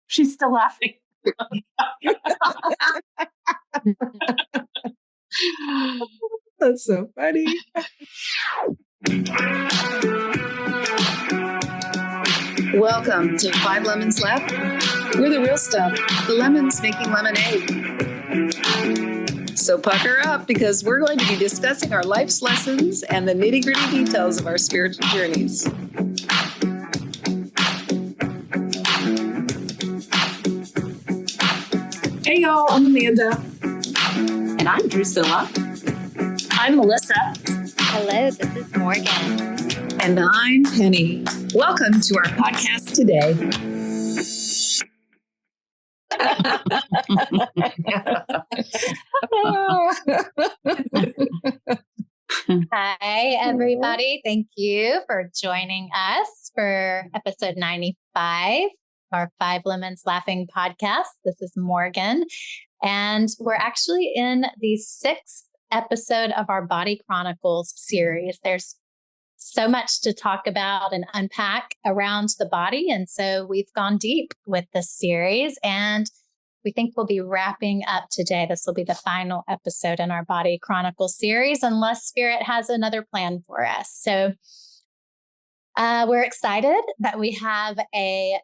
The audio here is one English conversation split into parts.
She's still laughing. That's so funny. Welcome to 5 Lemons Left. We're the real stuff, the lemons making lemonade. So pucker up, because we're going to be discussing our life's lessons and the nitty-gritty details of our spiritual journeys. Hey y'all, I'm Amanda. And I'm Drusilla. I'm Melissa. Hello, this is Morgan. And I'm Penny. Welcome to our podcast today. Hi, everybody. Thank you for joining us for episode 95, our 5 Lemons Laughing podcast. This is Morgan, and we're actually in the 6th episode of our Body Chronicles series. There's so much to talk about and unpack around the body. And so we've gone deep with this series, and we think we'll be wrapping up today. This will be the final episode in our Body Chronicles series, unless Spirit has another plan for us. So we're excited that we have a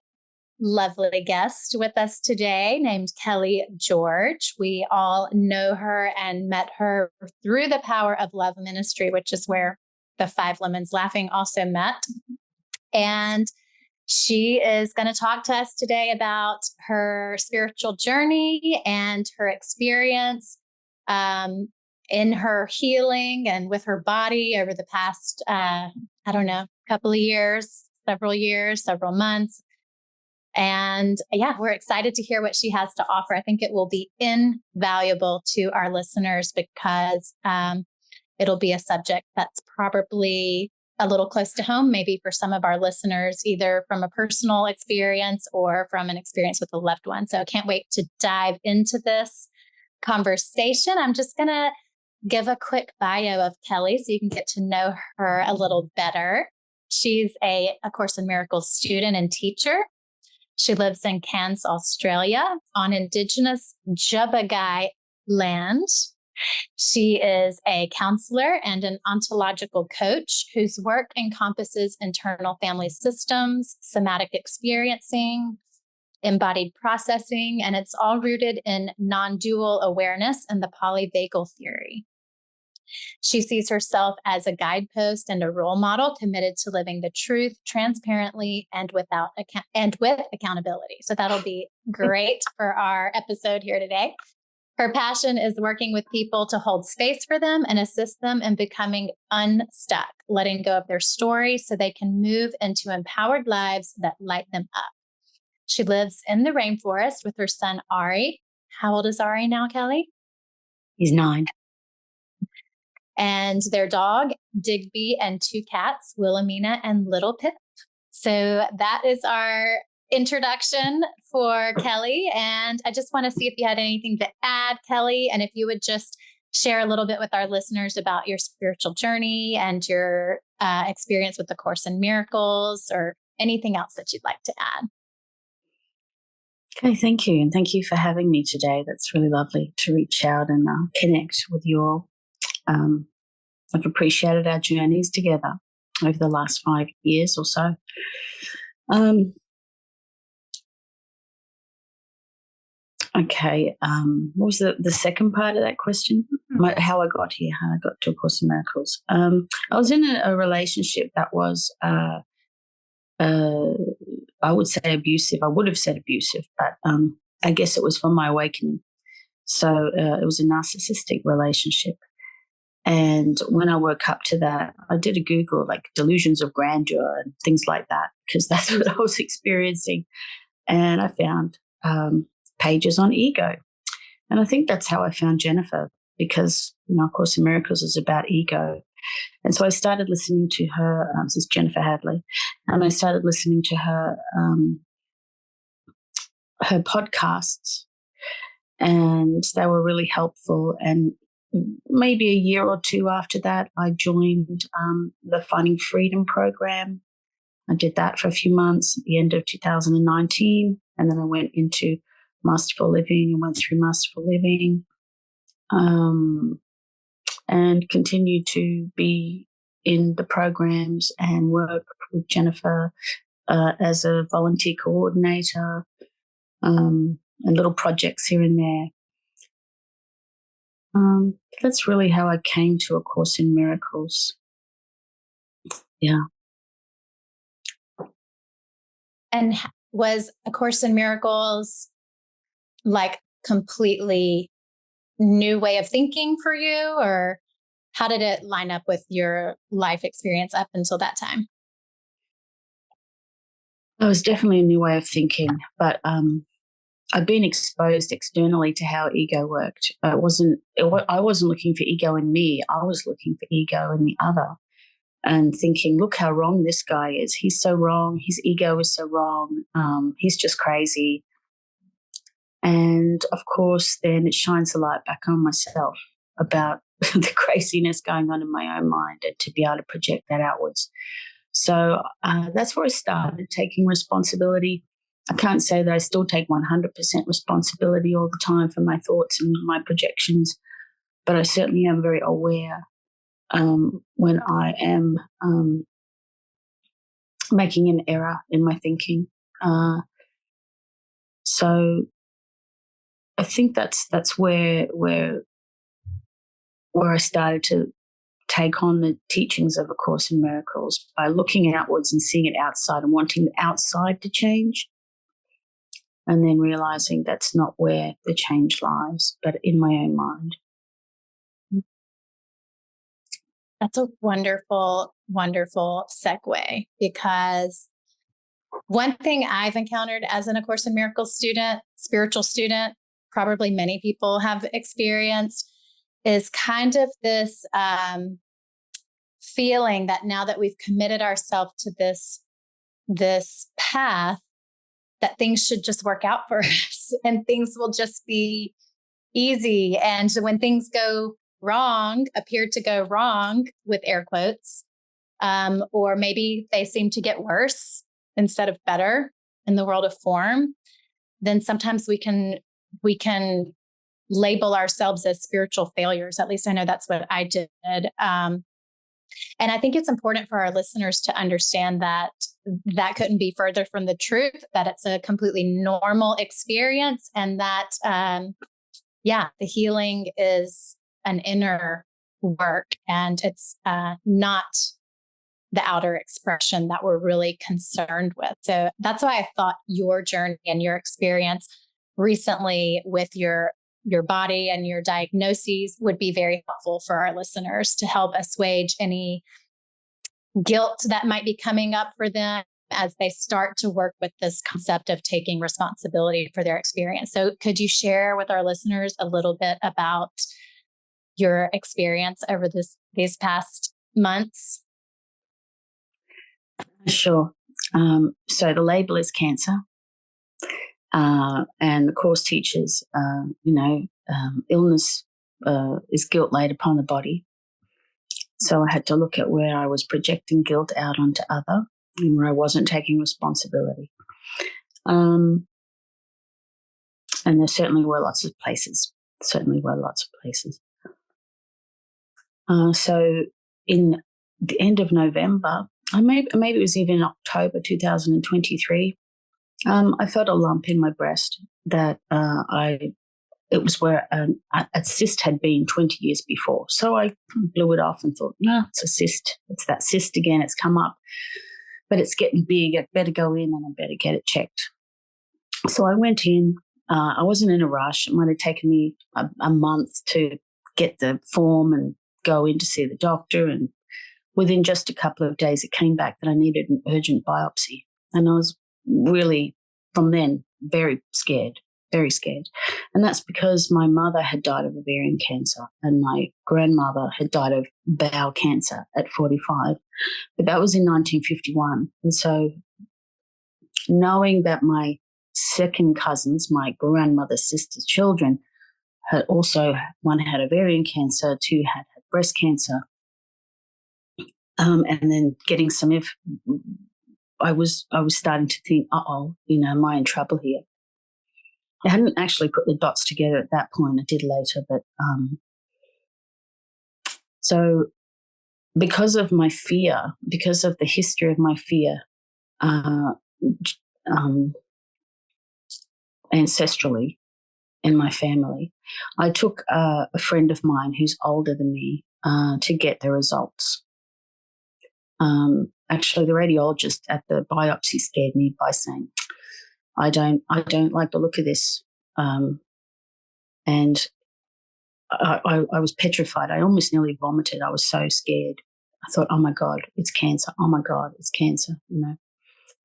lovely guest with us today named Kellie George. We all know her and met her through the Power of Love Ministry, which is where the 5 Lemons Laughing also met. And she is going to talk to us today about her spiritual journey and her experience in her healing and with her body over the past, couple of years, several months. And yeah, we're excited to hear what she has to offer. I think it will be invaluable to our listeners because it'll be a subject that's probably a little close to home, maybe for some of our listeners, either from a personal experience or from an experience with a loved one. So I can't wait to dive into this conversation. I'm just going to give a quick bio of Kellie so you can get to know her a little better. She's a Course in Miracles student and teacher. She lives in Cairns, Australia, on Indigenous Jubbagai land. She is a counselor and an ontological coach whose work encompasses internal family systems, somatic experiencing, embodied processing, and it's all rooted in non-dual awareness and the polyvagal theory. She sees herself as a guidepost and a role model committed to living the truth transparently and with accountability. So that'll be great for our episode here today. Her passion is working with people to hold space for them and assist them in becoming unstuck, letting go of their story so they can move into empowered lives that light them up. She lives in the rainforest with her son, Ari. How old is Ari now, Kellie? He's 9. And their dog, Digby, and 2 cats, Wilhelmina and Little Pip. So that is our introduction for Kellie. And I just want to see if you had anything to add, Kellie, and if you would just share a little bit with our listeners about your spiritual journey and your experience with the Course in Miracles, or anything else that you'd like to add. Okay, thank you. And thank you for having me today. That's really lovely to reach out and connect with you all. I've appreciated our journeys together over the last 5 years or so. What was the second part of that question? How I got here, how I got to A Course in Miracles. I was in a relationship that was, I would say abusive. I would have said abusive, but I guess it was for my awakening. So it was a narcissistic relationship. And when I woke up to that, I did a Google, like delusions of grandeur and things like that, because that's what I was experiencing. And I found pages on ego. And I think that's how I found Jennifer, because, A Course in Miracles is about ego. And so I started listening to her, this is Jennifer Hadley, and I started listening to her podcasts, and they were really helpful. And maybe a year or two after that, I joined the Finding Freedom program. I did that for a few months at the end of 2019. And then I went into Masterful Living and went through Masterful Living, and continued to be in the programs and work with Jennifer as a volunteer coordinator, and little projects here and there. That's really how I came to A Course in Miracles. Yeah. And was A Course in Miracles like completely new way of thinking for you, or how did it line up with your life experience up until that time? It was definitely a new way of thinking, but I've been exposed externally to how ego worked. I wasn't looking for ego in me. I was looking for ego in the other, and thinking, look how wrong this guy is. He's so wrong. His ego is so wrong. He's just crazy. And of course, then it shines a light back on myself about the craziness going on in my own mind, and to be able to project that outwards. So that's where I started taking responsibility. I can't say that I still take 100% responsibility all the time for my thoughts and my projections, but I certainly am very aware when I am making an error in my thinking. So I think that's where I started to take on the teachings of A Course in Miracles, by looking outwards and seeing it outside and wanting the outside to change, and then realizing that's not where the change lies, but in my own mind. That's a wonderful, wonderful segue, because one thing I've encountered as an A Course in Miracles student, spiritual student, probably many people have experienced, is kind of this feeling that now that we've committed ourselves to this path, that things should just work out for us and things will just be easy. And when things go wrong, appear to go wrong with air quotes, or maybe they seem to get worse instead of better in the world of form, then sometimes we can label ourselves as spiritual failures. At least I know that's what I did. And I think it's important for our listeners to understand that that couldn't be further from the truth, that it's a completely normal experience, and that, the healing is an inner work, and it's not the outer expression that we're really concerned with. So that's why I thought your journey and your experience recently with your body and your diagnoses would be very helpful for our listeners, to help assuage any guilt that might be coming up for them as they start to work with this concept of taking responsibility for their experience. So could you share with our listeners a little bit about your experience over these past months? Sure. So the label is cancer. And the course teaches, illness is guilt laid upon the body. So I had to look at where I was projecting guilt out onto other, and where I wasn't taking responsibility. And there certainly were lots of places. So in the end of November, maybe it was even October 2023, I felt a lump in my breast that it was where a cyst had been 20 years before. So I blew it off and thought, no, it's a cyst. It's that cyst again. It's come up, but it's getting big. I better go in and I better get it checked. So I went in. I wasn't in a rush. It might have taken me a month to get the form and go in to see the doctor. And within just a couple of days, it came back that I needed an urgent biopsy. And I was really, from then, very scared. And that's because my mother had died of ovarian cancer and my grandmother had died of bowel cancer at 45. But that was in 1951. And so knowing that my second cousins, my grandmother's sister's children, had also, one had ovarian cancer, two had breast cancer, and then getting some I was starting to think, am I in trouble here? I hadn't actually put the dots together at that point. I did later, but so because of my fear, because of the history of my fear, ancestrally in my family, I took a friend of mine who's older than me to get the results. Actually, the radiologist at the biopsy scared me by saying, I don't like the look of this. And I was petrified. I almost nearly vomited. I was so scared. I thought, oh my God, it's cancer. Oh my God, it's cancer,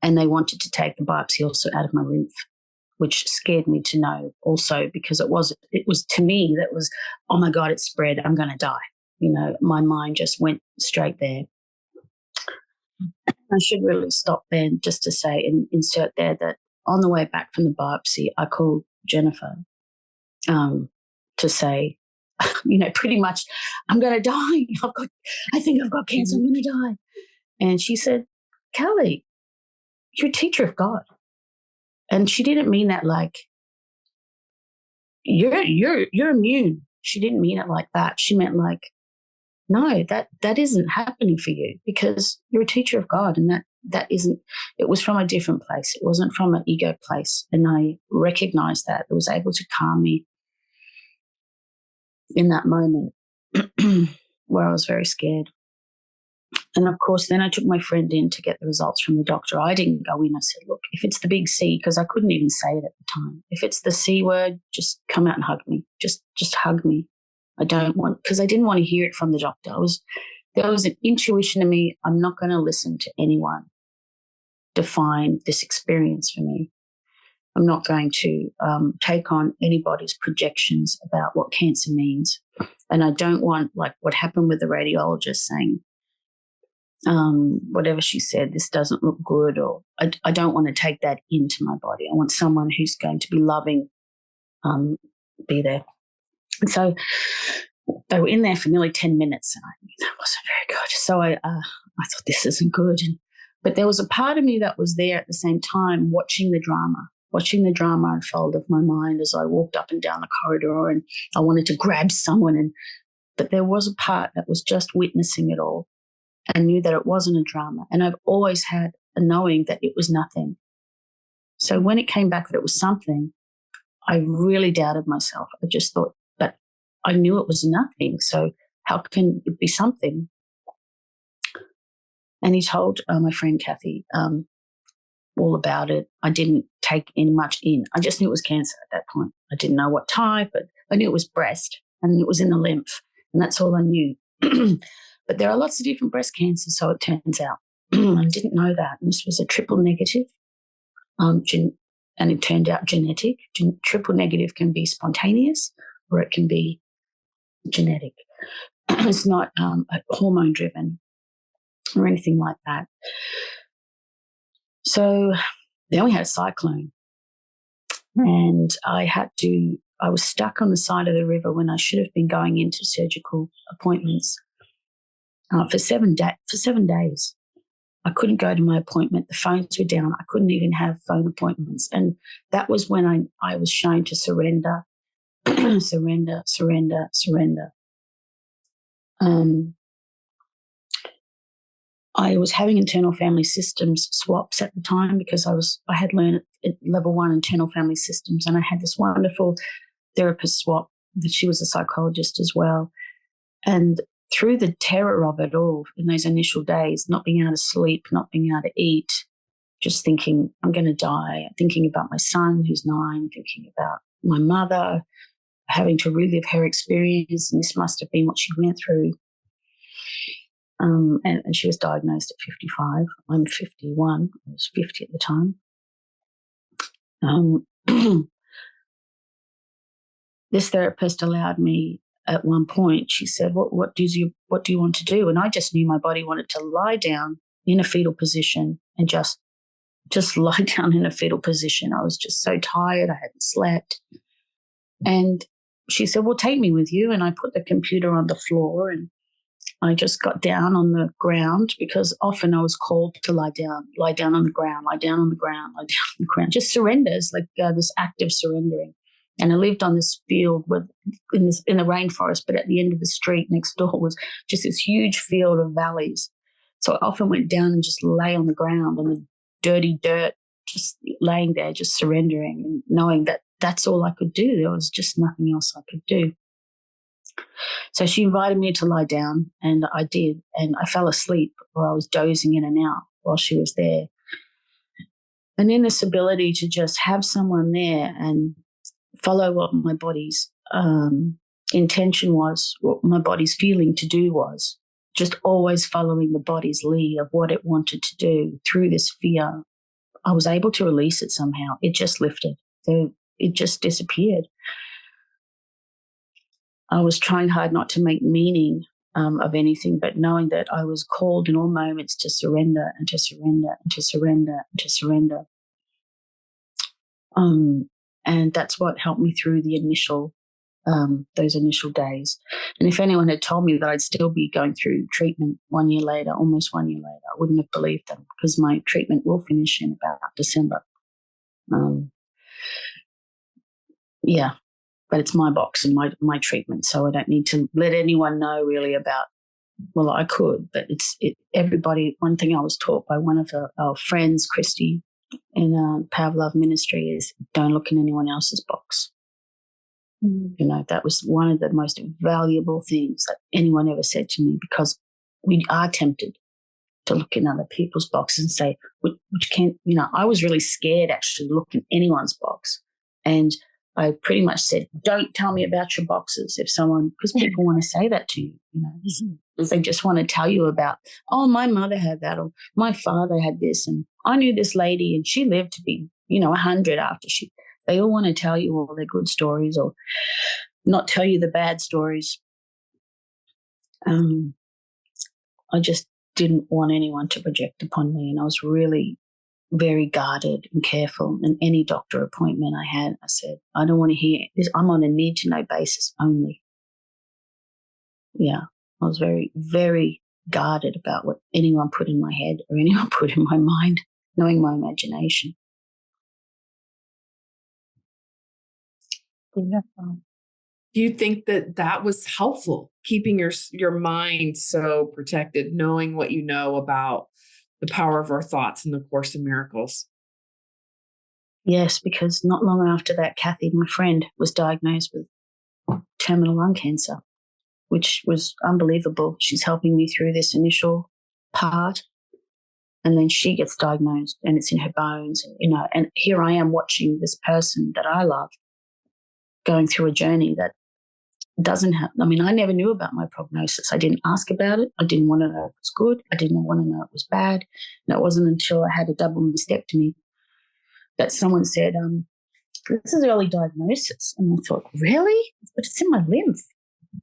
And they wanted to take the biopsy also out of my lymph, which scared me to know also, because it was to me, that was, oh my God, it's spread. I'm going to die. My mind just went straight there. I should really stop there just to say and insert there that on the way back from the biopsy, I called Jennifer to say, pretty much, I'm going to die. I think I've got cancer. I'm going to die. And she said, Kellie, you're a teacher of God. And she didn't mean that like, you're immune. She didn't mean it like that. She meant like, no, that isn't happening for you because you're a teacher of God, and that isn't. It was from a different place. It wasn't from an ego place, and I recognized that. It was able to calm me in that moment where I was very scared. And of course, then I took my friend in to get the results from the doctor. I didn't go in. I said, look, if it's the big C, because I couldn't even say it at the time. If it's the C word, just come out and hug me. Just hug me. Because I didn't want to hear it from the doctor. There was an intuition in me. I'm not going to listen to anyone define this experience for me. I'm not going to take on anybody's projections about what cancer means. And I don't want, like what happened with the radiologist saying, whatever she said, this doesn't look good, or I don't want to take that into my body. I want someone who's going to be loving, be there. And so they were in there for nearly 10 minutes, and that wasn't very good. So I thought, this isn't good. But there was a part of me that was there at the same time watching the drama unfold of my mind as I walked up and down the corridor, and I wanted to grab someone. But there was a part that was just witnessing it all and knew that it wasn't a drama. And I've always had a knowing that it was nothing. So when it came back that it was something, I really doubted myself. I just thought, but I knew it was nothing. So how can it be something? And he told my friend Kathy all about it. I didn't take much in. I just knew it was cancer at that point. I didn't know what type, but I knew it was breast and it was in the lymph, and that's all I knew. But there are lots of different breast cancers, so it turns out. I didn't know that. And this was a triple negative, and it turned out genetic. Triple negative can be spontaneous or it can be genetic. It's not hormone-driven or anything like that. So then we had a cyclone, and I was stuck on the side of the river when I should have been going into surgical appointments for 7 days. I couldn't go to my appointment. The phones were down. I couldn't even have phone appointments. And that was when I was shown to surrender, surrender, surrender, surrender. I was having internal family systems swaps at the time because I had learned at level 1 internal family systems, and I had this wonderful therapist swap. She was a psychologist as well. And through the terror of it all in those initial days, not being able to sleep, not being able to eat, just thinking I'm going to die, thinking about my son who's 9, thinking about my mother, having to relive her experience, and this must have been what she went through. And she was diagnosed at 55. I'm 51. I was 50 at the time. This therapist allowed me at one point. She said, what do you want to do? And I just knew my body wanted to lie down in a fetal position and just lie down in a fetal position. I was just so tired. I hadn't slept. And she said, well, take me with you. And I put the computer on the floor, and I just got down on the ground, because often I was called to lie down on the ground, lie down on the ground, lie down on the ground, just surrenders, like this active surrendering. And I lived on this field in the rainforest, but at the end of the street next door was just this huge field of valleys. So I often went down and just lay on the ground on the dirty dirt, just laying there, just surrendering and knowing that that's all I could do. There was just nothing else I could do. So she invited me to lie down, and I did. And I fell asleep, or I was dozing in and out while she was there. And in this ability to just have someone there and follow what my body's intention was, what my body's feeling to do was, just always following the body's lead of what it wanted to do through this fear, I was able to release it somehow. It just lifted. It just disappeared. I was trying hard not to make meaning of anything, but knowing that I was called in all moments to surrender and to surrender and to surrender and to surrender. And that's what helped me through the those initial days. And if anyone had told me that I'd still be going through treatment 1 year later, almost 1 year later, I wouldn't have believed them, because my treatment will finish in about December. Yeah, but it's my box and my treatment, so I don't need to let anyone know really about. Well, I could, but everybody. One thing I was taught by one of our friends, Christy, in Power of Love Ministry, is don't look in anyone else's box. That was one of the most valuable things that anyone ever said to me, because we are tempted to look in other people's boxes and say, which can't, I was really scared actually to look in anyone's box. And I pretty much said, don't tell me about your boxes because people want to say that to you, They just want to tell you about, oh, my mother had that, or my father had this, and I knew this lady and she lived to be, 100 after they all want to tell you all their good stories or not tell you the bad stories. I just didn't want anyone to project upon me, and I was really very guarded and careful. And any doctor appointment I had, I said, I don't want to hear this. I'm on a need-to-know basis only. Yeah, I was very, very guarded about what anyone put in my head or anyone put in my mind, knowing my imagination. Beautiful. Do you think that was helpful, keeping your mind so protected, knowing what you know about the power of our thoughts in the Course in Miracles? Yes, because not long after that, Kathy, my friend, was diagnosed with terminal lung cancer, which was unbelievable. She's helping me through this initial part, and then she gets diagnosed, and it's in her bones, and here I am watching this person that I love going through a journey that doesn't have, I never knew about my prognosis. I didn't ask about it. I didn't want to know if it was good. I didn't want to know it was bad. And it wasn't until I had a double mastectomy that someone said, this is early diagnosis. And I thought, really? But it's in my lymph.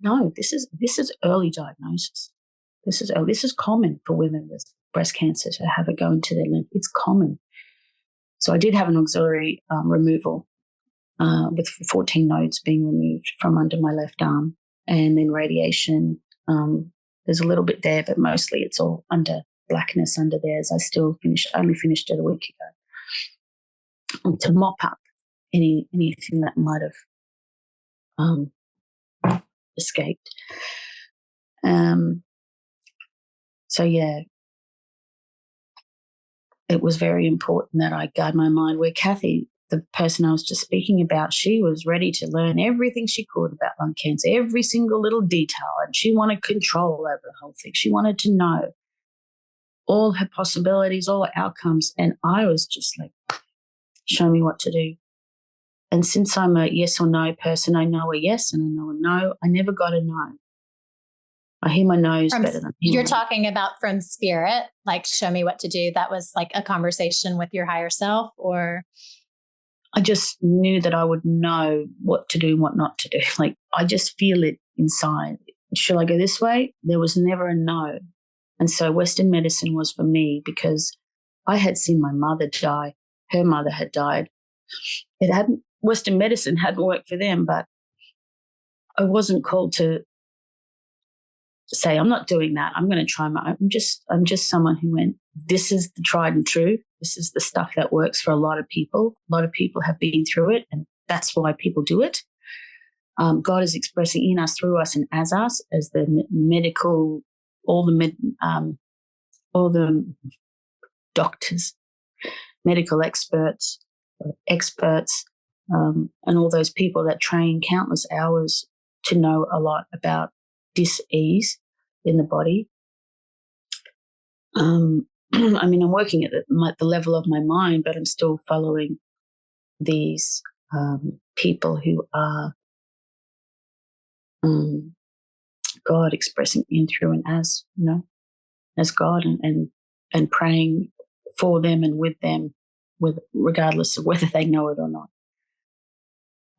No, this is early diagnosis. This is common for women with breast cancer to have it go into their lymph. It's common. So I did have an auxiliary removal with 14 nodes being removed from under my left arm, and then radiation. There's a little bit there, but mostly it's all under blackness under there, as I only finished it a week ago, to mop up anything that might have escaped. So yeah, it was very important that I guard my mind. Where Kathy, the person I was just speaking about, she was ready to learn everything she could about lung cancer, every single little detail, and she wanted control over the whole thing. She wanted to know all her possibilities, all her outcomes, and I was just like, show me what to do. And since I'm a yes or no person, I know a yes and I know a no. I never got a no. I hear my no's better than you're talking about from spirit, like show me what to do. That was like a conversation with your higher self, or? I just knew that I would know what to do and what not to do. Like, I just feel it inside. Shall I go this way? There was never a no. And so Western medicine was for me, because I had seen my mother die. Her mother had died. Western medicine hadn't worked for them, but I wasn't called to say, I'm not doing that. I'm going to try I'm just someone who went, this is the tried and true. This is the stuff that works for a lot of people. A lot of people have been through it, and that's why people do it. God is expressing in us, through us, and as us, as the medical, all the doctors, medical experts, and all those people that train countless hours to know a lot about dis-ease in the body. I mean, I'm working at the level of my mind, but I'm still following these people who are God expressing in, through, and as, as God, and praying for them and with them, regardless of whether they know it or not.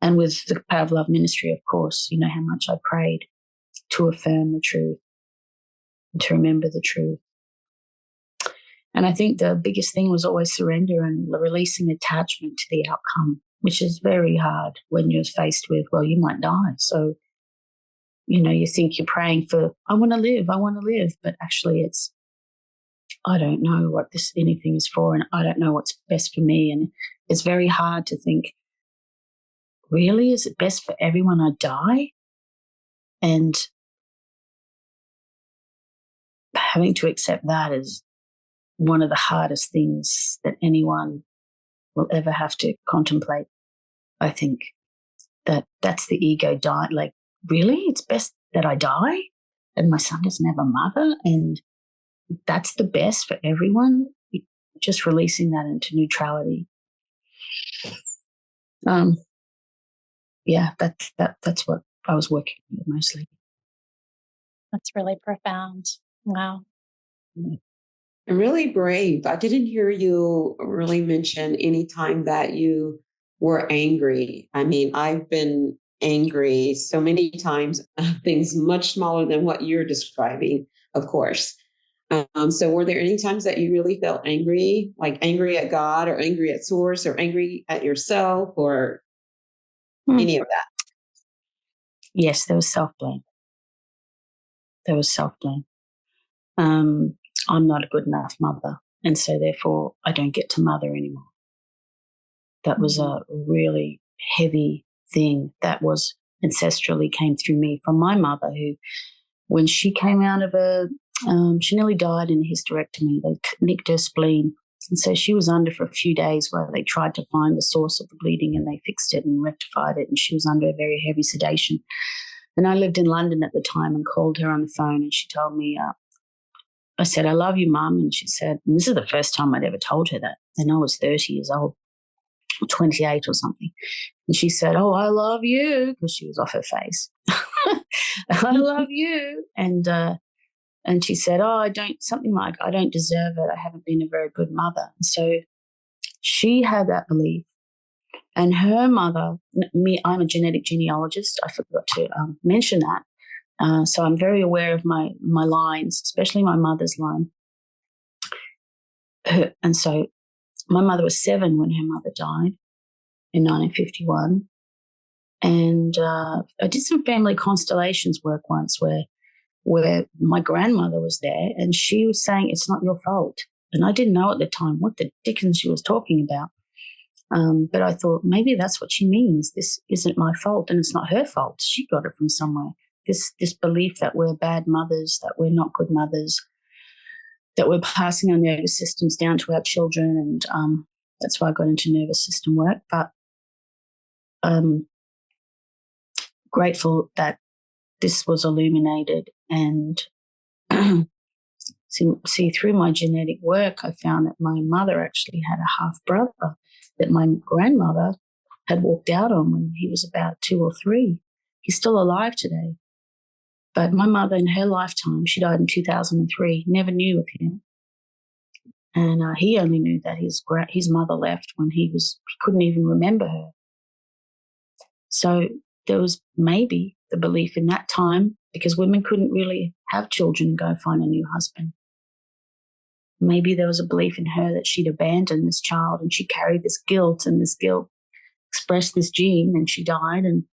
And with the Power of Love ministry, of course, you know how much I prayed to affirm the truth and to remember the truth. And I think the biggest thing was always surrender and releasing attachment to the outcome, which is very hard when you're faced with, well, you might die. So, you think you're praying for, I want to live, but actually it's, I don't know what anything is for, and I don't know what's best for me. And it's very hard to think, really, is it best for everyone I die? And having to accept that is one of the hardest things that anyone will ever have to contemplate. I think that's the ego die. Like, really? It's best that I die and my son doesn't have a mother, and that's the best for everyone? Just releasing that into neutrality. That's what I was working with mostly. That's really profound. Wow. And really brave. I didn't hear you really mention any time that you were angry. I mean, I've been angry so many times, things much smaller than what you're describing, of course. So were there any times that you really felt angry, like angry at God or angry at Source or angry at yourself or any of that? Yes, there was self-blame. I'm not a good enough mother, and so therefore I don't get to mother anymore. That was a really heavy thing that was ancestrally came through me from my mother, who, when she came out of she nearly died in a hysterectomy. They nicked her spleen. And so she was under for a few days while they tried to find the source of the bleeding, and they fixed it and rectified it. And she was under a very heavy sedation. And I lived in London at the time and called her on the phone, and she told me, I said, I love you, Mum. And she said, and this is the first time I'd ever told her that. And I was 30 years old, 28 or something. And she said, oh, I love you, because she was off her face. I love you. And she said, oh, I don't deserve it. I haven't been a very good mother. So she had that belief. And her mother, I'm a genetic genealogist. I forgot to mention that. So I'm very aware of my lines, especially my mother's line. And so my mother was 7 when her mother died in 1951. And I did some family constellations work once where my grandmother was there, and she was saying, it's not your fault. And I didn't know at the time what the dickens she was talking about. But I thought, maybe that's what she means. This isn't my fault, and it's not her fault. She got it from somewhere. This belief that we're bad mothers, that we're not good mothers, that we're passing our nervous systems down to our children. And that's why I got into nervous system work. But grateful that this was illuminated. And see, through my genetic work, I found that my mother actually had a half brother that my grandmother had walked out on when he was about 2 or 3. He's still alive today. But my mother, in her lifetime, she died in 2003, never knew of him. And he only knew that his mother left when he couldn't even remember her. So there was maybe the belief in that time, because women couldn't really have children and go find a new husband. Maybe there was a belief in her that she'd abandoned this child, and she carried this guilt, and this guilt expressed this gene, and she died, and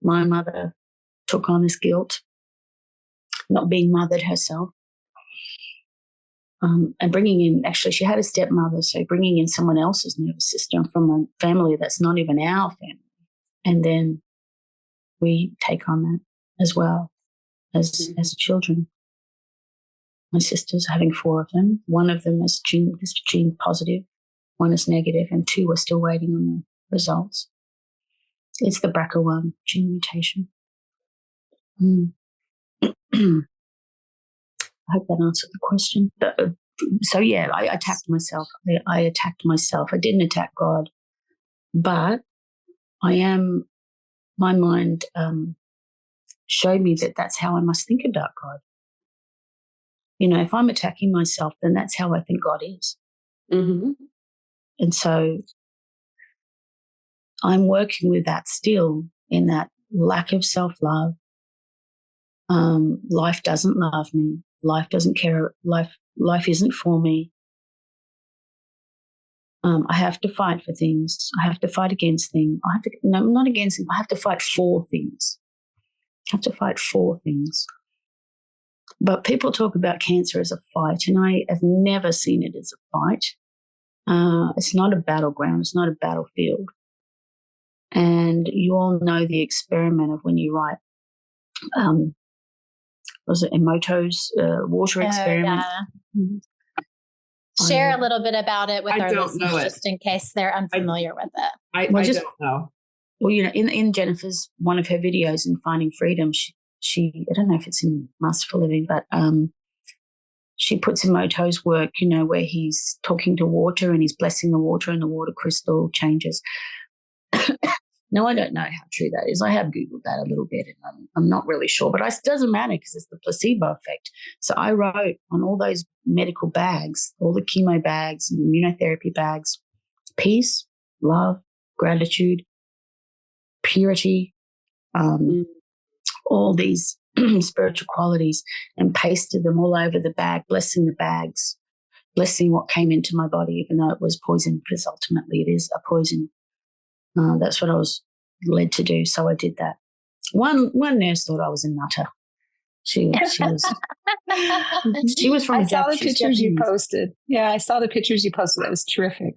my mother took on this guilt. not being mothered herself. And bringing in, actually, she had a stepmother, so bringing in someone else's nervous system from a family that's not even our family. And then we take on that as well as children. My sisters, having 4 of them, one of them is gene positive, one is negative, and 2 are still waiting on the results. It's the BRCA1 gene mutation. I hope that answered the question. So, yeah, I attacked myself. I attacked myself. I didn't attack God. But my mind showed me that that's how I must think about God. You know, if I'm attacking myself, then that's how I think God is. Mm-hmm. And so I'm working with that still, in that lack of self-love. Life doesn't love me. Life doesn't care. Life isn't for me. I have to fight for things. I have to fight against things. No, not against things. I have to fight for things. I have to fight for things. But people talk about cancer as a fight, and I have never seen it as a fight. It's not a battleground. It's not a battlefield. And you all know the experiment of when you write, was it Emoto's water experiment? Yeah. Share a little bit about it with our listeners, just in case they're unfamiliar with it. I don't know. Well, you know, in Jennifer's, one of her videos in Finding Freedom, she I don't know if it's in Masterful Living, but she puts Emoto's work, you know, where he's talking to water and he's blessing the water and the water crystal changes. Now, I don't know how true that is. I have Googled that a little bit and I'm not really sure, but it doesn't matter because it's the placebo effect. So I wrote on all those medical bags, all the chemo bags and immunotherapy bags, peace, love, gratitude, purity, all these spiritual qualities, and pasted them all over the bag, blessing the bags, blessing what came into my body, even though it was poison, because ultimately it is a poison. That's what I was led to do, so I did that. One nurse thought I was a nutter. She was from. I saw the pictures you posted. Yeah, I saw the pictures you posted. That was terrific.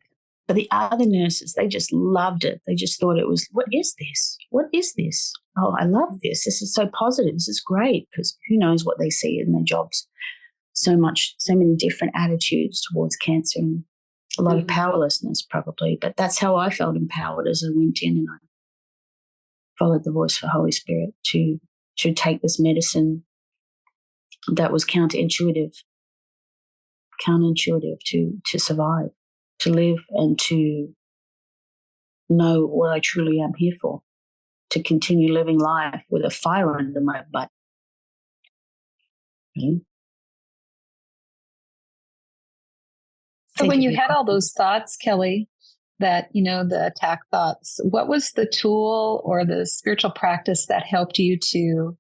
But the other nurses, they just loved it. They just thought it was, what is this? What is this? Oh, I love this. This is so positive. This is great, because who knows what they see in their jobs. So many different attitudes towards cancer and a lot of powerlessness probably. But that's how I felt empowered as I went in, and I followed the voice of the Holy Spirit to take this medicine that was counterintuitive to survive, to live, and to know what I truly am here for, to continue living life with a fire under my butt. So when you had all those thoughts, Kellie, that, you know, the attack thoughts, what was the tool or the spiritual practice that helped you to,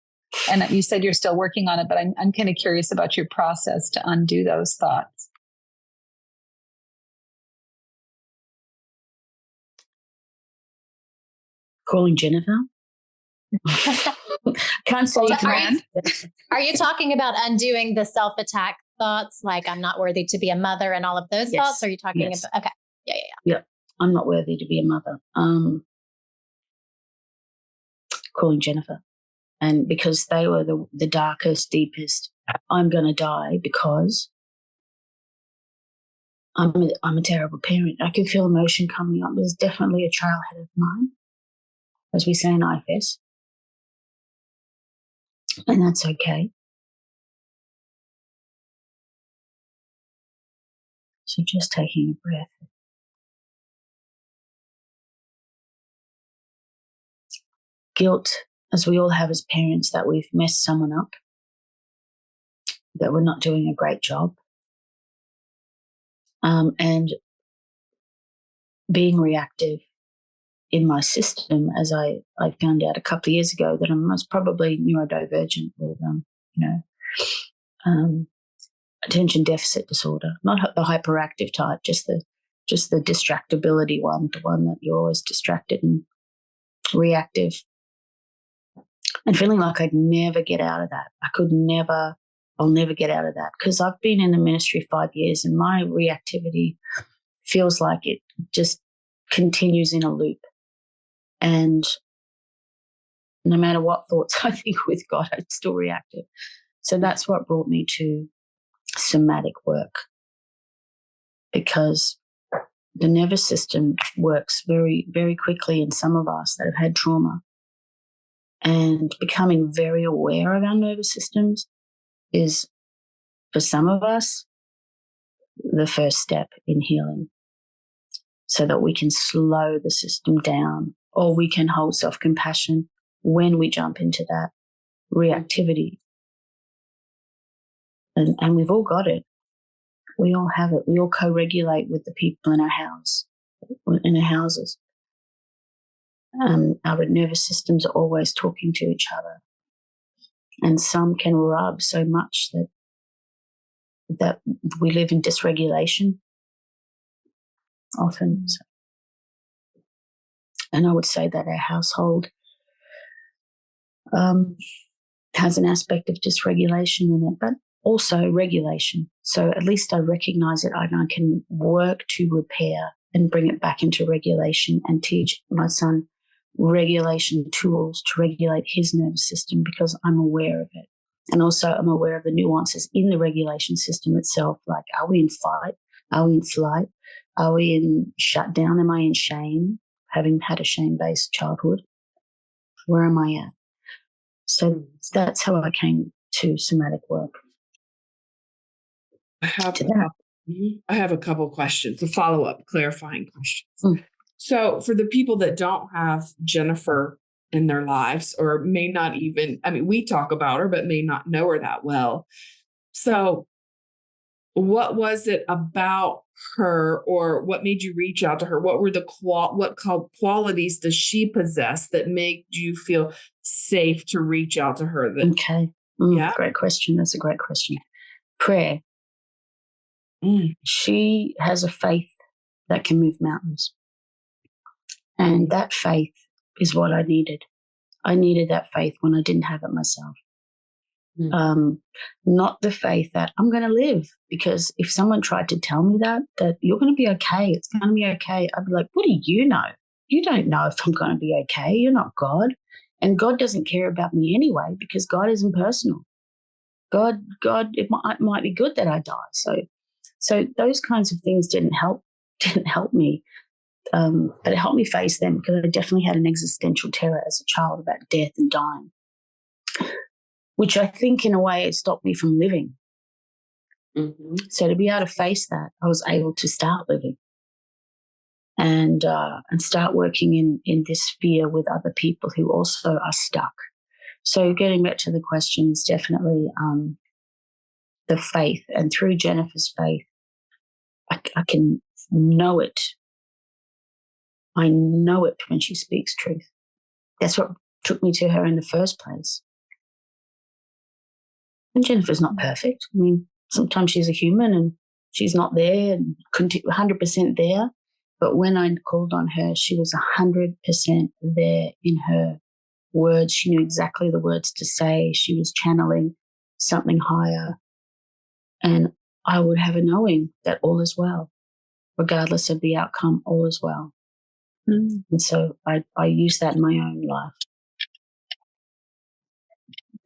and you said you're still working on it, but I'm kind of curious about your process to undo those thoughts. Calling Jennifer. Can't say Are you talking about undoing the self-attack thoughts, like I'm not worthy to be a mother and all of those thoughts? Or are you talking about, okay. Yeah. I'm not worthy to be a mother. Calling Jennifer. And because they were the darkest, deepest, I'm going to die because I'm a terrible parent. I can feel emotion coming up. There's definitely a trailhead of mine, as we say in IFS. And that's okay. So just taking a breath. Guilt, as we all have as parents, that we've messed someone up, that we're not doing a great job. And being reactive in my system, as I found out a couple of years ago that I'm most probably neurodivergent with, attention deficit disorder, not the hyperactive type, just the distractibility one, the one that you're always distracted and reactive. and feeling like I'd never get out of that. I'll never get out of that, because I've been in the ministry 5 years and my reactivity feels like it just continues in a loop. And no matter what thoughts I think with God, I'm still reactive. So that's what brought me to somatic work, because the nervous system works very, very quickly in some of us that have had trauma. And becoming very aware of our nervous systems is, for some of us, the first step in healing, so that we can slow the system down, or we can hold self-compassion when we jump into that reactivity. And we've all got it. We all have it. We all co-regulate with the people in our house, in our houses. Our nervous systems are always talking to each other. And some can rub so much that we live in dysregulation often. So, and I would say that our household has an aspect of dysregulation in it, but also regulation. So at least I recognize it and I can work to repair and bring it back into regulation and teach my son regulation tools to regulate his nervous system, because I'm aware of it. And also I'm aware of the nuances in the regulation system itself. Like, are we in fight? Are we in flight? Are we in shutdown? Am I in shame? Having had a shame-based childhood, where am I at? So that's how I came to somatic work. I have a couple questions, a follow-up clarifying questions. So for the people that don't have Jennifer in their lives, or may not even, we talk about her, but may not know her that well. So what was it about her, or what made you reach out to her? What were the qualities does she possess that made you feel safe to reach out to her? Okay. Great question. That's a great question. Prayer. She has a faith that can move mountains. And that faith is what I needed. I needed that faith when I didn't have it myself. Not the faith that I'm going to live, because if someone tried to tell me that you're going to be okay, it's going to be okay, I'd be like, what do you know? You don't know if I'm going to be okay. You're not God. And God doesn't care about me anyway, because God is impersonal. God, it might be good that I die. So those kinds of things didn't help me. But it helped me face them, because I definitely had an existential terror as a child about death and dying, which I think in a way it stopped me from living. So to be able to face that, I was able to start living and start working in this sphere with other people who also are stuck. So getting back to the questions, definitely the faith, and through Jennifer's faith, I can know it. I know it when she speaks truth. That's what took me to her in the first place. And Jennifer's not perfect. Sometimes she's a human and she's not there and 100% there. But when I called on her, she was 100% there in her words. She knew exactly the words to say. She was channeling something higher. And I would have a knowing that all is well, regardless of the outcome, all is well. And so I use that in my own life.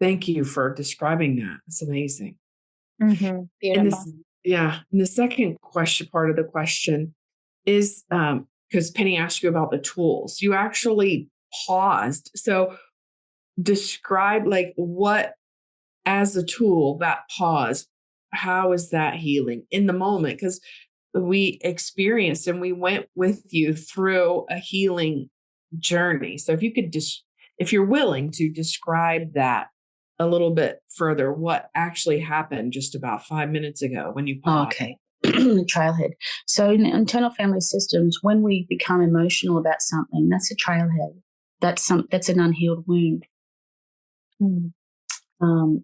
Thank you for describing that. It's amazing. Beautiful. And the second question, part of the question, is because Penny asked you about the tools. You actually paused. So describe what, as a tool, that pause, how is that healing in the moment? Because we experienced and we went with you through a healing journey. So if you could if you're willing to describe that a little bit further, what actually happened just about 5 minutes ago when you paused. Okay. Trailhead. So in internal family systems, when we become emotional about something, that's a trailhead. That's an unhealed wound.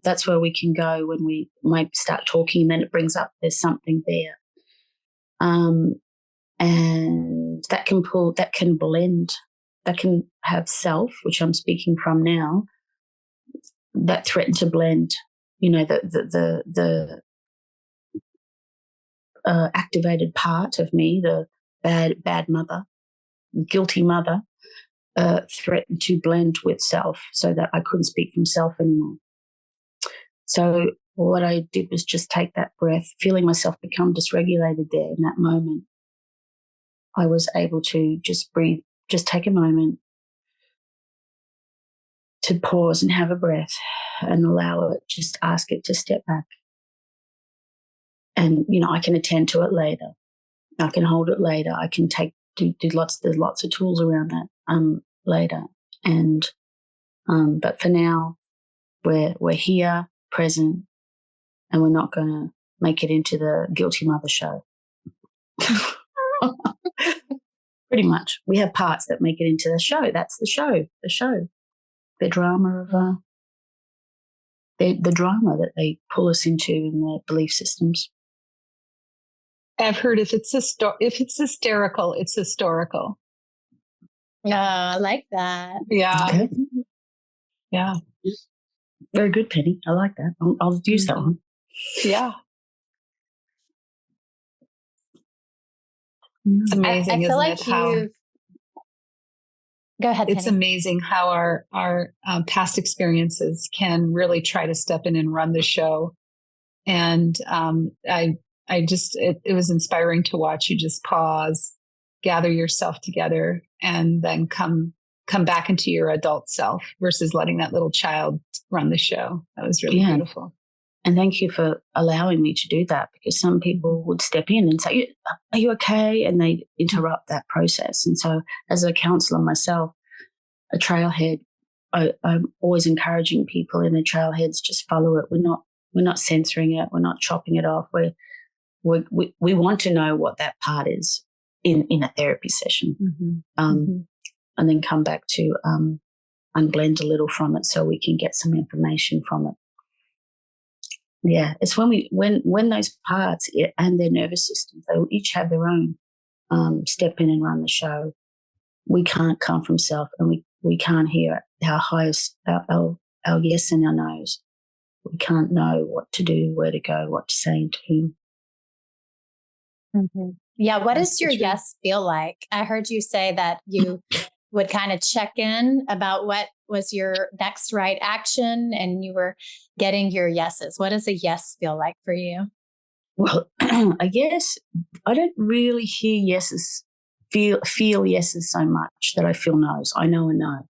That's where we can go when we might start talking, and then it brings up there's something there. And that can blend, that can have self, which I'm speaking from now, that threatened to blend, the activated part of me, the bad mother, guilty mother, threatened to blend with self so that I couldn't speak from self anymore. So what I did was just take that breath, feeling myself become dysregulated there in that moment. I was able to just breathe, just take a moment to pause and have a breath and allow it, just ask it to step back. And, I can attend to it later. I can hold it later. I can do there's lots of tools around that later. And, but for now, we're here, present, and we're not going to make it into the guilty mother show. Pretty much. We have parts that make it into the show. That's the show. The drama of the drama that they pull us into in their belief systems. I've heard if it's hysterical, it's historical. Oh, I like that. Yeah. Okay. Yeah. Very good, Penny. I like that. I'll use that one. Yeah. It's amazing, I feel isn't like it? How go ahead. It's Penny. amazing how our past experiences can really try to step in and run the show. And it was inspiring to watch you just pause, gather yourself together, and then come back into your adult self versus letting that little child run the show. That was really beautiful. And thank you for allowing me to do that, because some people would step in and say, are you okay? And they interrupt that process. And so as a counselor myself, a trailhead, I'm always encouraging people in the trailheads, just follow it. We're not censoring it. We're not chopping it off. We want to know what that part is in a therapy session. And then come back to unblend a little from it so we can get some information from it. Yeah, it's when those parts and their nervous systems, they each have their own step in and run the show. We can't come from self, and we can't hear our highest, our yes and our no's. We can't know what to do, where to go, what to say, and to whom. Mm-hmm. Yeah, what does your yes feel like? I heard you say that you would kind of check in about what was your next right action, and you were getting your yeses. What does a yes feel like for you? Well, I guess I don't really hear yeses, feel yeses so much that I feel no's. I know a no.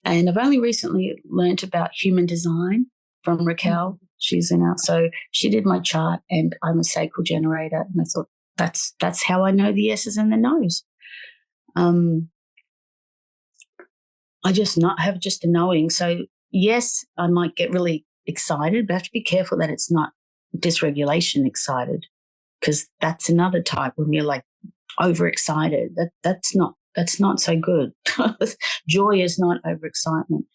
And I've only recently learned about human design from Raquel. She's in out. So she did my chart, and I'm a sacral generator. And I thought that's how I know the yeses and the no's. I just not have just a knowing. So yes, I might get really excited, but I have to be careful that it's not dysregulation excited, because that's another type when you're like overexcited. That's not so good. Joy is not overexcitement.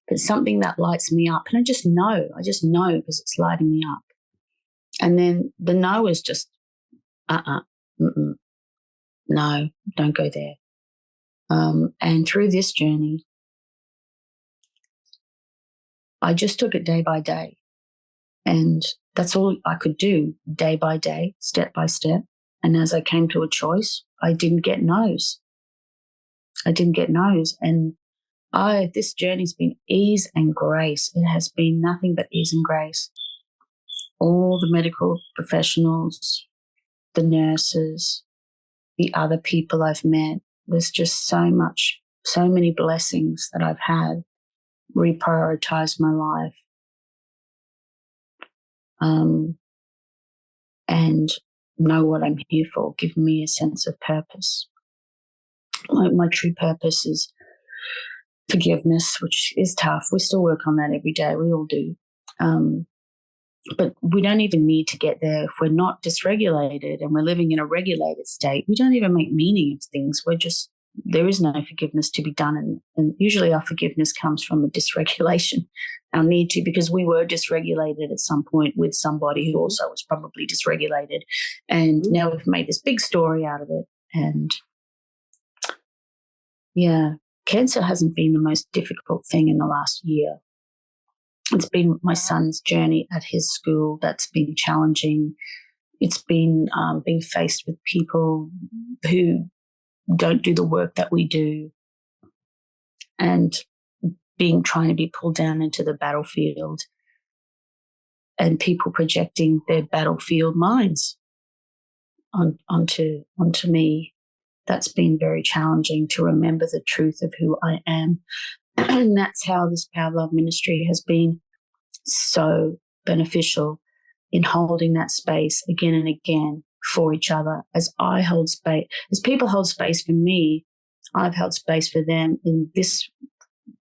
It's something that lights me up, and I just know because it's lighting me up. And then the no is just no, don't go there. And through this journey, I just took it day by day. And that's all I could do, day by day, step by step. And as I came to a choice, I didn't get no's. And this journey's been ease and grace. It has been nothing but ease and grace. All the medical professionals, the nurses, the other people I've met, there's just so many blessings that I've had, reprioritized my life. And know what I'm here for, give me a sense of purpose. My true purpose is forgiveness, which is tough. We still work on that every day. We all do. But we don't even need to get there if we're not dysregulated and we're living in a regulated state. We don't even make meaning of things. There is no forgiveness to be done. And usually our forgiveness comes from a dysregulation, our need to, because we were dysregulated at some point with somebody who also was probably dysregulated. And now we've made this big story out of it. And yeah, cancer hasn't been the most difficult thing in the last year. It's been my son's journey at his school that's been challenging. It's been being faced with people who don't do the work that we do, and trying to be pulled down into the battlefield, and people projecting their battlefield minds onto me. That's been very challenging to remember the truth of who I am. And that's how this Power Love ministry has been so beneficial in holding that space again and again for each other. As I hold space, as people hold space for me, I've held space for them in this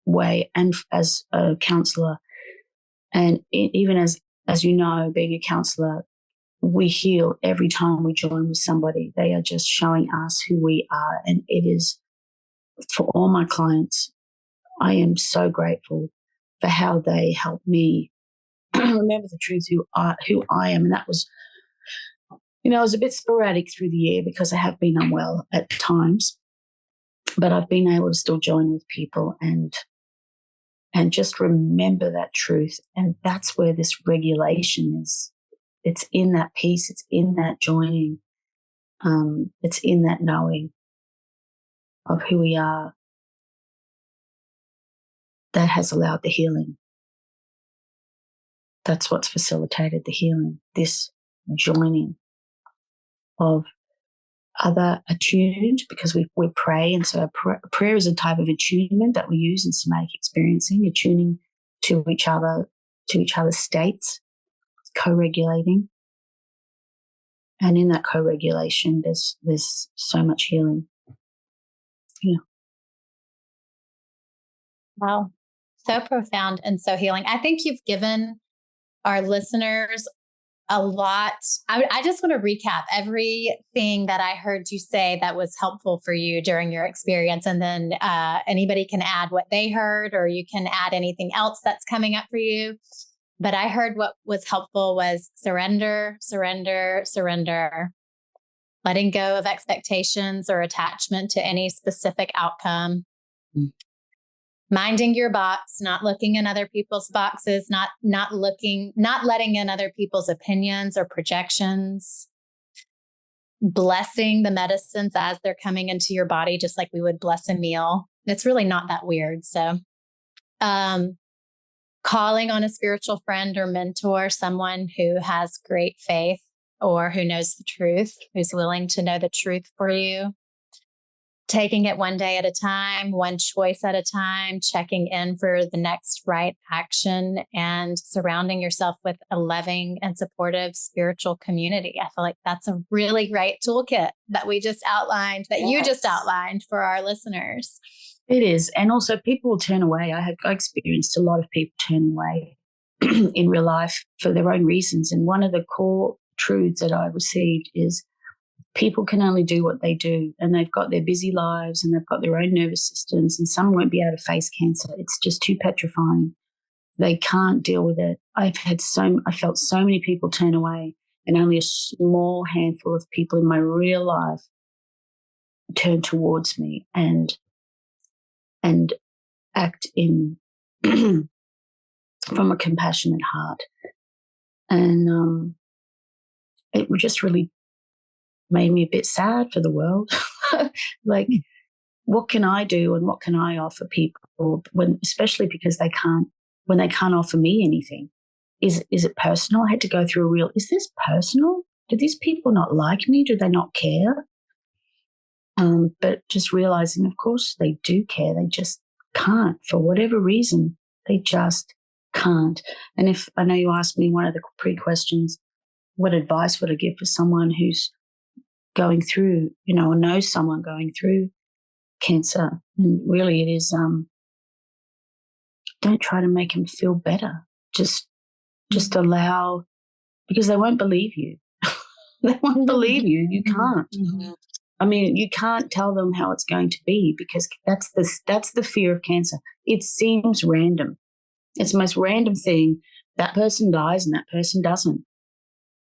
way, and as a counselor. And even as you know, being a counselor, we heal every time we join with somebody. They are just showing us who we are. And it is, for all my clients, I am so grateful for how they help me remember the truth who I am. And that was, it was a bit sporadic through the year because I have been unwell at times, but I've been able to still join with people and just remember that truth. And that's where this regulation is. It's in that peace. It's in that joining. It's in that knowing of who we are that has allowed the healing. That's what's facilitated the healing, this joining of other attuned, because we pray. And so prayer is a type of attunement that we use in somatic experiencing, attuning to each other, to each other's states, co-regulating. And in that co-regulation, there's so much healing. Yeah. Wow. So profound and so healing. I think you've given our listeners a lot. I just want to recap everything that I heard you say that was helpful for you during your experience. And then anybody can add what they heard, or you can add anything else that's coming up for you. But I heard what was helpful was surrender, surrender, surrender, letting go of expectations or attachment to any specific outcome. Minding your box, not looking in other people's boxes, not letting in other people's opinions or projections. Blessing the medicines as they're coming into your body, just like we would bless a meal. It's really not that weird. So, calling on a spiritual friend or mentor, someone who has great faith or who knows the truth, who's willing to know the truth for you. Taking it one day at a time, one choice at a time, checking in for the next right action, and surrounding yourself with a loving and supportive spiritual community. I feel like that's a really great toolkit that we just outlined, that you just outlined for our listeners. It is. And also people will turn away. I experienced a lot of people turn away in real life for their own reasons. And one of the core truths that I received is people can only do what they do, and they've got their busy lives and they've got their own nervous systems, and some won't be able to face cancer. It's just too petrifying. They can't deal with it. I felt so many people turn away, and only a small handful of people in my real life turn towards me and act in from a compassionate heart. And it just really made me a bit sad for the world. Like, what can I do and what can I offer people especially because when they can't offer me anything? Is it personal? I had to go through is this personal? Do these people not like me? Do they not care? But just realizing, of course, they do care. They just can't, for whatever reason, they just can't. And if I know you asked me one of the pre-questions, what advice would I give for someone who's going through, or knows someone going through cancer? And really it is, don't try to make them feel better. Just allow, because they won't believe you. They won't believe you. You can't. Mm-hmm. I mean, you can't tell them how it's going to be, because that's the fear of cancer. It seems random. It's the most random thing. That person dies and that person doesn't.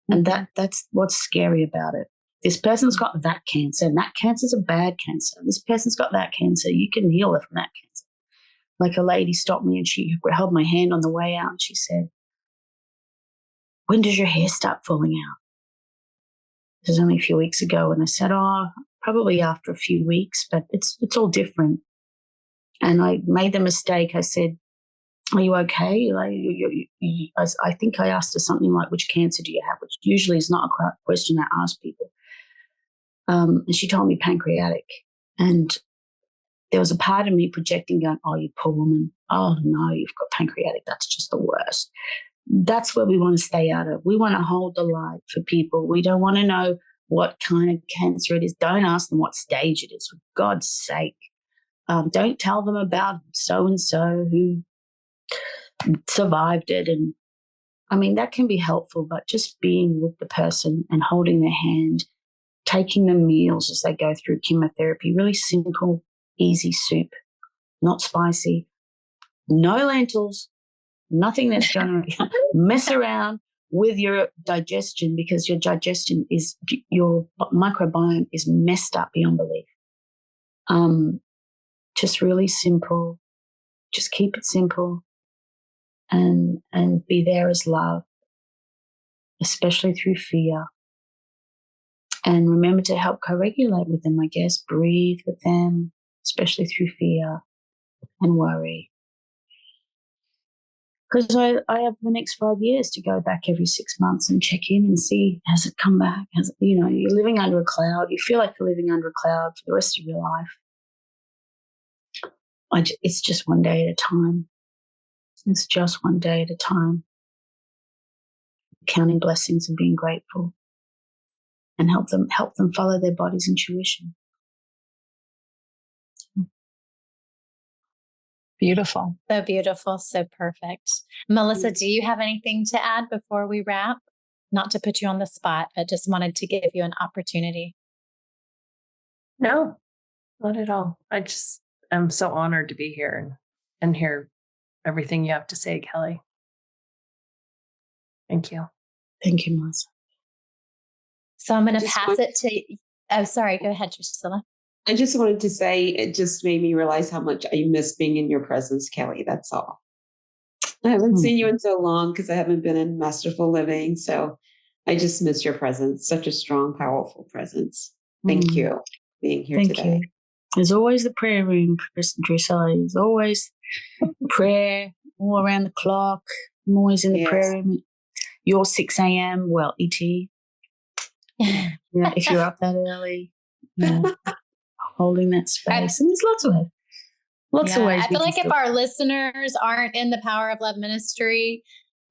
And that's what's scary about it. This person's got that cancer, and that cancer's a bad cancer. This person's got that cancer. You can heal her from that cancer. Like a lady stopped me and she held my hand on the way out and she said, when does your hair start falling out? This was only a few weeks ago. And I said, probably after a few weeks, but it's all different. And I made the mistake. I said, are you okay? Like, I think I asked her something like, which cancer do you have? Which usually is not a question I ask people. And she told me pancreatic. And there was a part of me projecting going, oh, you poor woman. Oh, no, you've got pancreatic. That's just the worst. That's where we want to stay out of. We want to hold the light for people. We don't want to know what kind of cancer it is. Don't ask them what stage it is, for God's sake. Don't tell them about so-and-so who survived it. And I mean, that can be helpful, but just being with the person and holding their hand, taking them meals as they go through chemotherapy, really simple, easy soup, not spicy, no lentils, nothing that's going to mess around with your digestion, because your digestion is, your microbiome is messed up beyond belief. Just really simple. Just keep it simple and be there as love, especially through fear. And remember to help co-regulate with them, I guess. Breathe with them, especially through fear and worry. Because I have the next 5 years to go back every 6 months and check in and see, has it come back? You're living under a cloud. You feel like you're living under a cloud for the rest of your life. It's just one day at a time. It's just one day at a time. Counting blessings and being grateful, and help them follow their body's intuition. Beautiful. So beautiful. So perfect. Melissa, do you have anything to add before we wrap? Not to put you on the spot, but just wanted to give you an opportunity. No, not at all. I'm so honored to be here and hear everything you have to say, Kellie. Thank you. Thank you, Melissa. So I'm going to pass it to, oh, sorry. Go ahead, Priscilla. I just wanted to say, it just made me realize how much I miss being in your presence, Kellie. That's all. I haven't seen you in so long because I haven't been in Masterful Living. So I just miss your presence. Such a strong, powerful presence. Thank you for being here today. You. There's always the prayer room, Priscilla. There's always prayer all around the clock. I'm always in the prayer room. You're 6 a.m. Well, ET. Yeah, if you're up that early, holding that space. And there's lots of ways. I feel like if our listeners aren't in the Power of Love ministry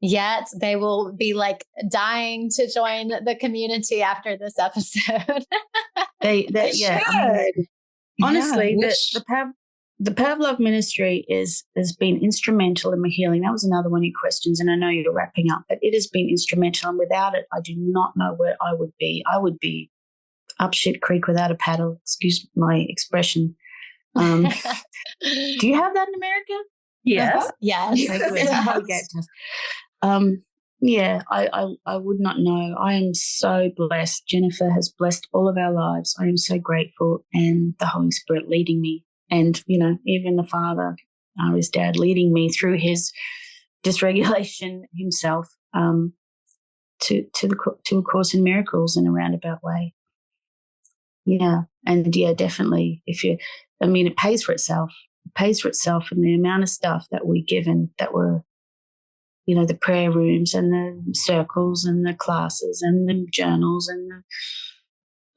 yet, they will be like dying to join the community after this episode. They honestly, the Power of Love ministry has been instrumental in my healing. That was another one of your questions, and I know you're wrapping up, but it has been instrumental. And without it, I do not know where I would be. I would be up shit creek without a paddle. Excuse my expression. Do you have that in America? Yes. Yes. I would not know. I am so blessed. Jennifer has blessed all of our lives. I am so grateful, and the Holy Spirit leading me, and even the Father, his dad, leading me through his dysregulation himself to A Course in Miracles in a roundabout way. Yeah, and definitely. It pays for itself. It pays for itself, and the amount of stuff that we're given, that we're, the prayer rooms and the circles and the classes and the journals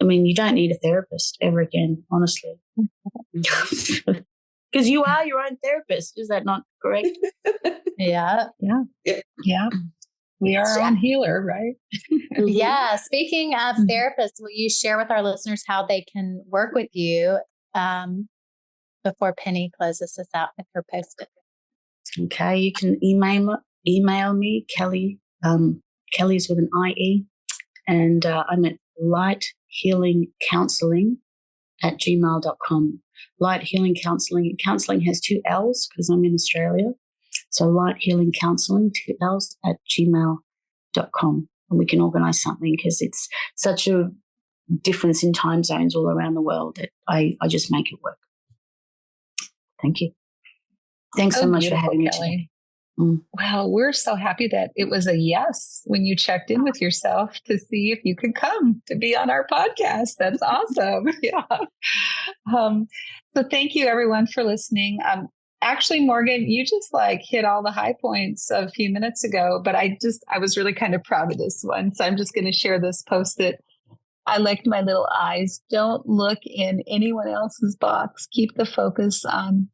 you don't need a therapist ever again, honestly, because you are your own therapist. Is that not correct? Yeah. We are our own healer, right? Yeah. Speaking of therapists, will you share with our listeners how they can work with you before Penny closes us out with her post-it? Okay. You can email me, Kellie. Kellie's with an IE. And I'm at lighthealingcounselling@gmail.com. Light Healing Counselling. Counselling has 2 L's because I'm in Australia. So Light Healing Counselling, 2 L's @gmail.com. And we can organise something, because it's such a difference in time zones all around the world. I just make it work. Thank you. Thanks so much for having me today. Well, we're so happy that it was a yes when you checked in with yourself to see if you could come to be on our podcast. That's awesome. Yeah. So thank you everyone for listening. Actually, Morgan, you just like hit all the high points a few minutes ago, but I was really kind of proud of this one. So I'm just going to share this post that I liked my little eyes. Don't look in anyone else's box. Keep the focus on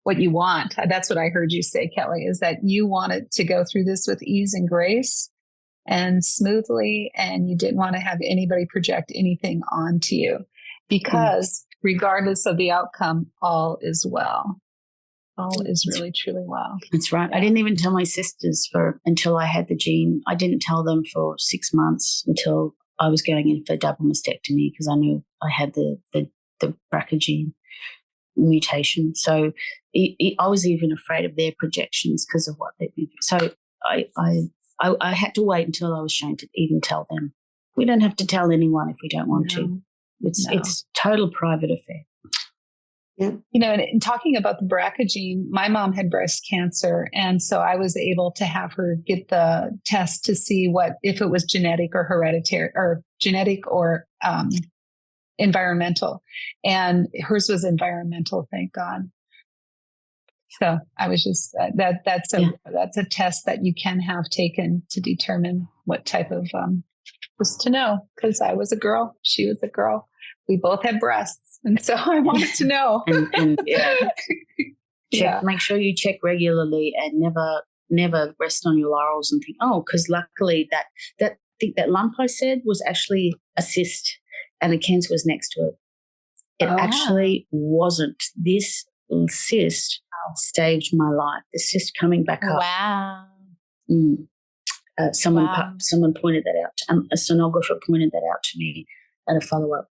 what you want. That's what I heard you say, Kelly, is that you wanted to go through this with ease and grace and smoothly, and you didn't want to have anybody project anything onto you, because regardless of the outcome, all is well. All is really, truly well. That's right. I didn't even tell my sisters until I had the gene. I didn't tell them for 6 months until I was going in for double mastectomy, because I knew I had the BRCA gene mutation. So I was even afraid of their projections because of what they've been through. So I had to wait until I was shown to even tell them. We don't have to tell anyone if we don't want to. It's total private affair. Yeah. You know, and talking about the BRCA gene, my mom had breast cancer. And so I was able to have her get the test to see if it was genetic or hereditary, or genetic or environmental. And hers was environmental, thank God. So I was just, that's a test that you can have taken to determine what type of, was to know, because I was a girl, she was a girl. We both had breasts. And so I wanted to know. Make sure you check regularly and never rest on your laurels and think, because luckily that lump I said was actually a cyst and the cancer was next to it. It actually wasn't. This cyst saved my life. The cyst coming back up. Wow. Someone pointed that out. A sonographer pointed that out to me at a follow-up.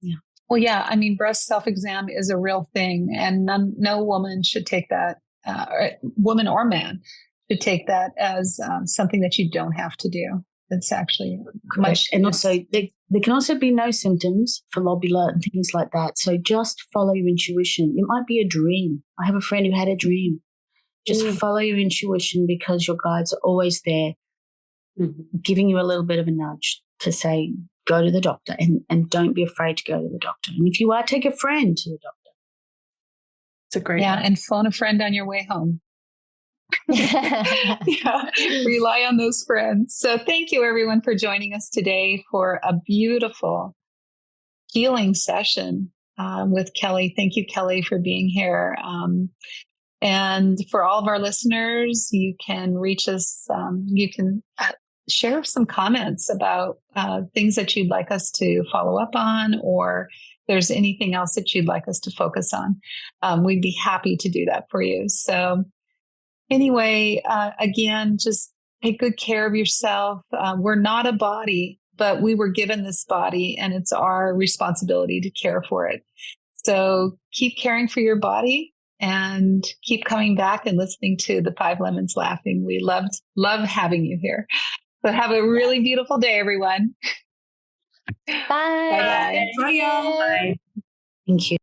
Yeah. Well, yeah. I mean, breast self-exam is a real thing, and no woman should take that, woman or man should take that as something that you don't have to do. It's actually much. And also, there can also be no symptoms for lobula and things like that. So just follow your intuition. It might be a dream. I have a friend who had a dream. Just follow your intuition, because your guides are always there, giving you a little bit of a nudge to say, go to the doctor, and don't be afraid to go to the doctor. And if you are, take a friend to the doctor. It's a great one. And phone a friend on your way home. Rely on those friends. So thank you everyone for joining us today for a beautiful healing session with Kelly. Thank you, Kelly, for being here. And for all of our listeners, you can reach us. You can share some comments about things that you'd like us to follow up on, or if there's anything else that you'd like us to focus on. We'd be happy to do that for you. So anyway, again, just take good care of yourself. We're not a body, but we were given this body, and it's our responsibility to care for it. So keep caring for your body and keep coming back and listening to the 5 Lemons Laughing. We love having you here. So have a really beautiful day, everyone. Bye. Bye. Bye, y'all. Bye. Thank you.